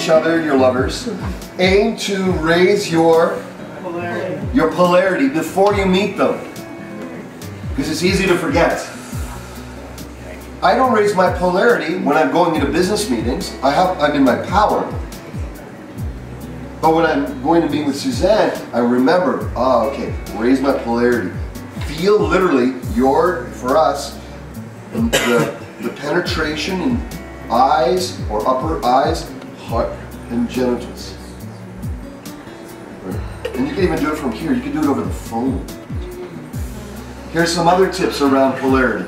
each other, your lovers, aim to raise your polarity before you meet them. Because it's easy to forget. I don't raise my polarity when I'm going into business meetings. I'm in my power. But when I'm going to meet with Suzanne, I remember, oh, okay, raise my polarity. Feel literally for us, the penetration in eyes or upper eyes, heart, and genitals. And you can even do it from here. You can do it over the phone. Here's some other tips around polarity.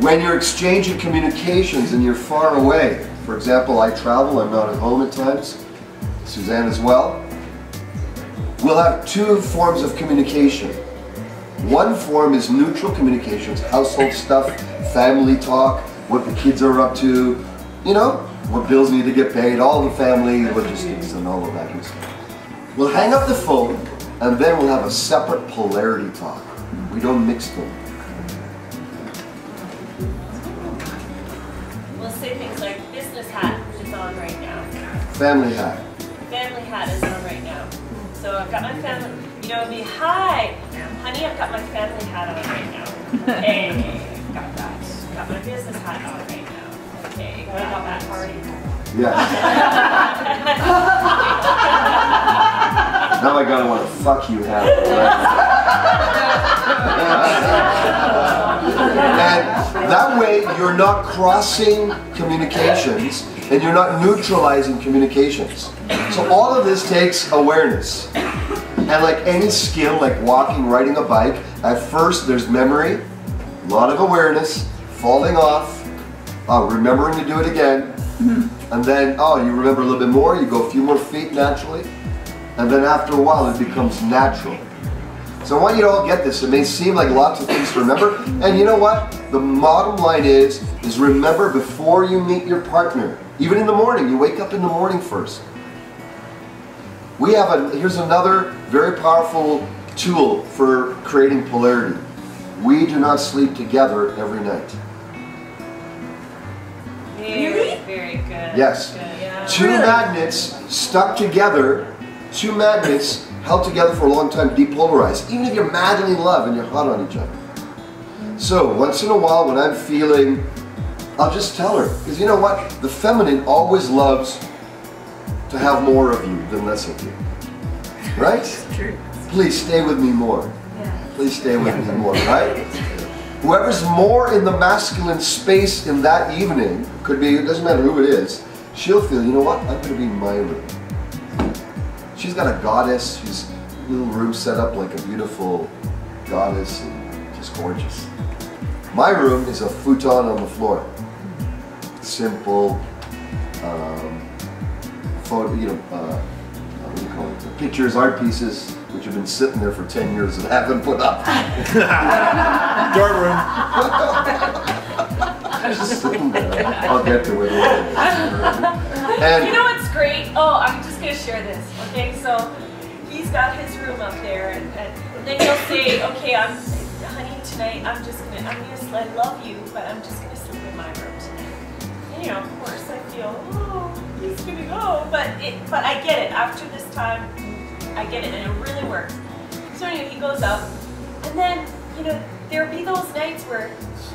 When you're exchanging communications and you're far away, for example, I travel, I'm not at home at times, Suzanne as well, we'll have two forms of communication. One form is neutral communications, household stuff, family talk, what the kids are up to, you know, what bills need to get paid, all the family logistics and all of that good stuff. We'll hang up the phone and then we'll have a separate polarity talk. We don't mix them. We'll say things like, business hat is on right now. Family hat. Family hat is on right now. So I've got my family, you know, it'd be, hi, honey, I've got my family hat on right now. Hey, got that. Got my business hat on right now. Okay, what about that party? Yeah. Now I gotta want to fuck you hat. And that way you're not crossing communications and you're not neutralizing communications. So all of this takes awareness. And like any skill, like walking, riding a bike, at first there's memory, a lot of awareness, falling off, remembering to do it again, and then, you remember a little bit more, you go a few more feet naturally, and then after a while it becomes natural. So I want you to all get this. It may seem like lots of things to remember, and you know what? The bottom line is remember before you meet your partner. Even in the morning, you wake up in the morning first. Here's another very powerful tool for creating polarity. We do not sleep together every night. Very good. Yes. Good, yeah. Two magnets stuck together, two magnets held together for a long time, depolarized. Even if you're madly in love and you're hot on each other. So once in a while when I'm feeling, I'll just tell her. Because you know what? The feminine always loves to have more of you than less of you. Right? True. Please stay with me more. Yeah. Please stay with me more, right? Whoever's more in the masculine space in that evening, could be, it doesn't matter who it is, she'll feel, you know what, I'm going to be in my room. She's got a goddess, she's a little room set up like a beautiful goddess, and just gorgeous. My room is a futon on the floor. Simple, photo, what do you call it? Pictures, art pieces, which have been sitting there for 10 years and haven't put up. Dorm room. Just sitting there. I'll get to it. And you know what's great? Oh, I'm just going to share this. Okay, so he's got his room up there, and then he'll say, okay, honey, tonight I love you, but I'm just going to sleep in my room tonight. And, you know, of course I feel, oh, he's going to go, but I get it. After this time, I get it, and it really works. So anyway, he goes up, and then, you know, there'll be those nights where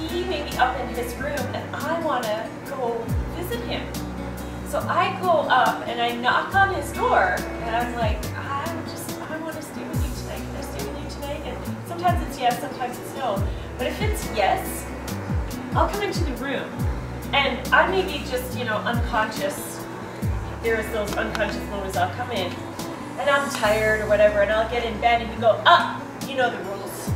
he may be up in his room, and I want to go visit him. So I go up, and I knock on his door, and I'm like, I want to stay with you tonight. Can I stay with you tonight? And sometimes it's yes, sometimes it's no. But if it's yes, I'll come into the room, and I may be just, you know, unconscious. There's those unconscious moments. I'll come in, and I'm tired or whatever, and I'll get in bed, and you go, you know the rules.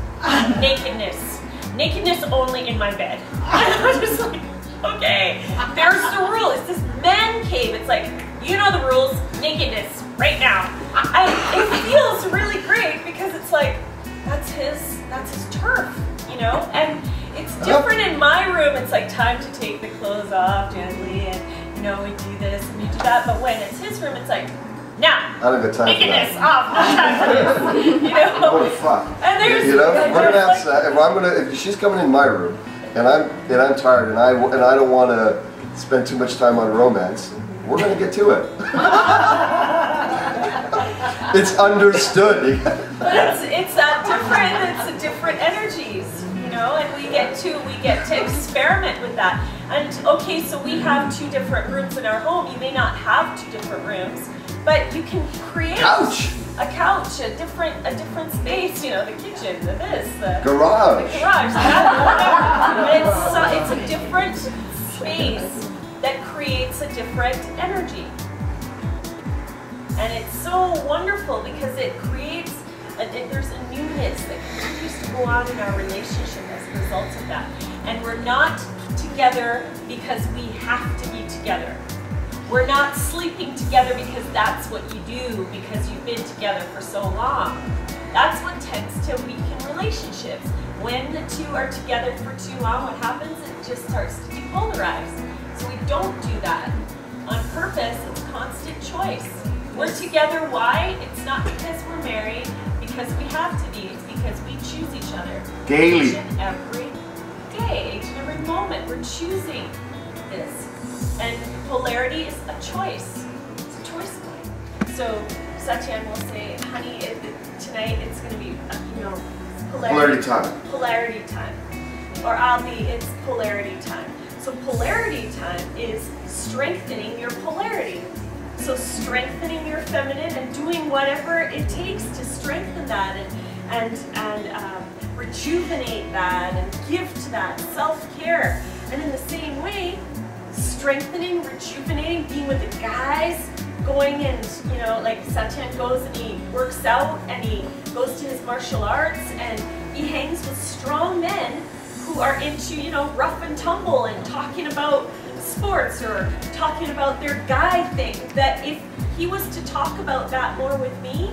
Nakedness. Nakedness only in my bed. And I'm just like, okay, there's the rule. It's this man cave. It's like, you know the rules, nakedness, right now. And it feels really great because it's like, that's his turf, you know? And it's different in my room. It's like time to take the clothes off gently, and you know, we do this and we do that. But when it's his room, it's like, now, I don't have time for nakedness that. off. You know? What the fuck? And there's, you know, we're gonna have if she's coming in my room and I'm tired and I don't want to spend too much time on romance, we're going to get to it. It's understood. But it's a different energies, you know, and we get to experiment with that. And okay, so we have 2 different rooms in our home. You may not have 2 different rooms, but you can create a couch, a different space, you know, the kitchen, the garage, whatever. It's a different space that creates a different energy. And it's so wonderful because it creates, there's a newness that continues to go on in our relationship as a result of that. And we're not together because we have to be together. We're not sleeping together because that's what you do because you've been together for so long. That's what tends to weaken relationships. When the 2 are together for too long, what happens? It just starts to depolarize. So we don't do that on purpose. It's a constant choice. We're together, why? It's not because we're married, because we have to be. It's because we choose each other. Daily. Each and every day, each and every moment, we're choosing this. And polarity is a choice. It's a choice point. So Satyan will say, honey, tonight it's going to be, you know, polarity time. Polarity time. Or it's polarity time. So polarity time is strengthening your polarity. So strengthening your feminine and doing whatever it takes to strengthen that and rejuvenate that and give to that self-care. And in the same way, strengthening, rejuvenating, being with the guys, going and, you know, like Satyan goes and he works out and he goes to his martial arts and he hangs with strong men who are into, you know, rough and tumble and talking about sports or talking about their guy thing, that if he was to talk about that more with me,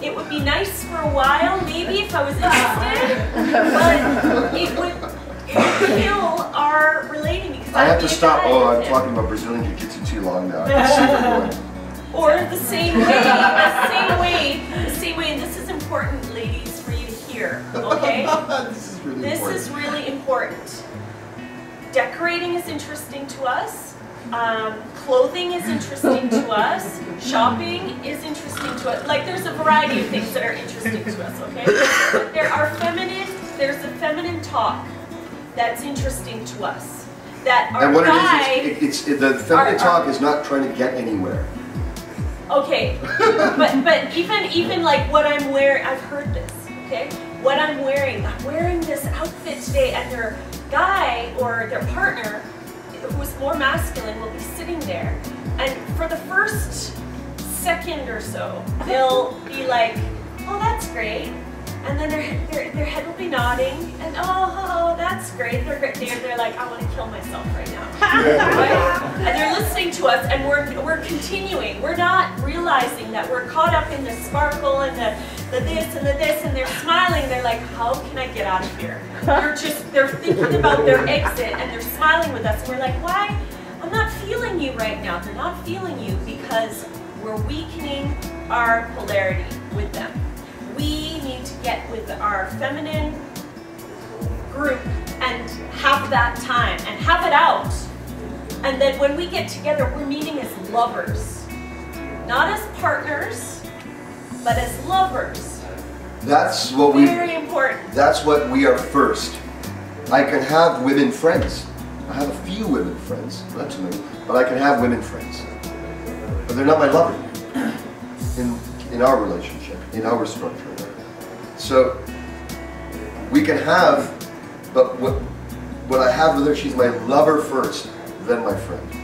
it would be nice for a while, maybe if I was interested, but it would kill our relating because I have to stop. Oh, I'm talking about Brazilian Jiu-Jitsu too long now. I can see where you're going. Or the same way, and this is important, ladies, for you to hear, okay? This is really important. Decorating is interesting to us. Clothing is interesting to us. Shopping is interesting to us. Like, there's a variety of things that are interesting to us, okay? But there's a feminine talk that's interesting to us. That our and what guy, it is, the feminine talk is not trying to get anywhere. Okay, but even like what I'm wearing, I've heard this, okay? What I'm wearing this outfit today, and their guy or their partner, who's more masculine, will be sitting there, and for the first second or so, they'll be like, oh, that's great, and then their head will be nodding, and oh, that's great. They're like, I want to kill myself right now. Right? And they're listening to us, and we're continuing. We're not realizing that we're caught up in the sparkle and the this and the this, and they're smiling. They're like, how can I get out of here? They're thinking about their exit, and they're smiling with us. And we're like, why? I'm not feeling you right now. They're not feeling you because we're weakening our polarity with them. We need to get with our feminine group and have that time and have it out. And then when we get together, we're meeting as lovers. Not as partners, but as lovers. That's what Very important. That's what we are first. I can have women friends. I have a few women friends, not too many, but I can have women friends. But they're not my lover in our relationship, in our structure. So we can have, but what I have with her, she's my lover first, then my friend. I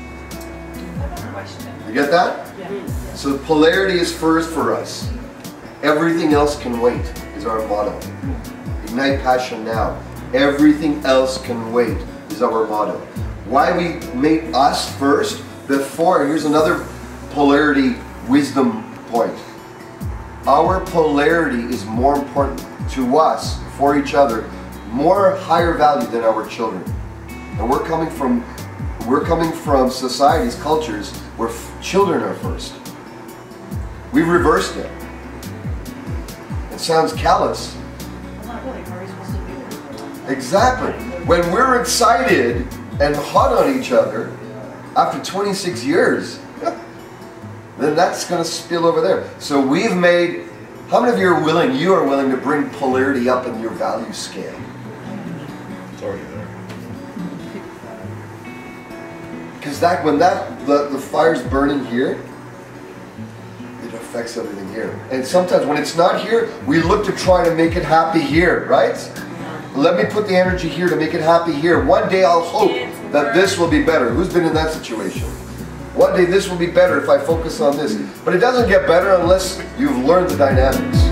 have a question. You get that? Yeah. So polarity is first for us. Everything else can wait, is our motto. Ignite passion now. Everything else can wait, is our motto. Why we made us first before, here's another polarity wisdom point. Our polarity is more important to us, for each other, more higher value than our children. And we're coming from societies, cultures, where children are first. We've reversed it. It sounds callous. Not really, how are you supposed to do it? Exactly. When we're excited and hot on each other, after 26 years, then that's going to spill over there. So we've made, how many of you are willing to bring polarity up in your value scale? It's already there. Because when the fire's burning here, it affects everything here. And sometimes when it's not here, we look to try to make it happy here, right? Let me put the energy here to make it happy here. One day I'll hope that this will be better. Who's been in that situation? One day this will be better if I focus on this. But it doesn't get better unless you've learned the dynamics.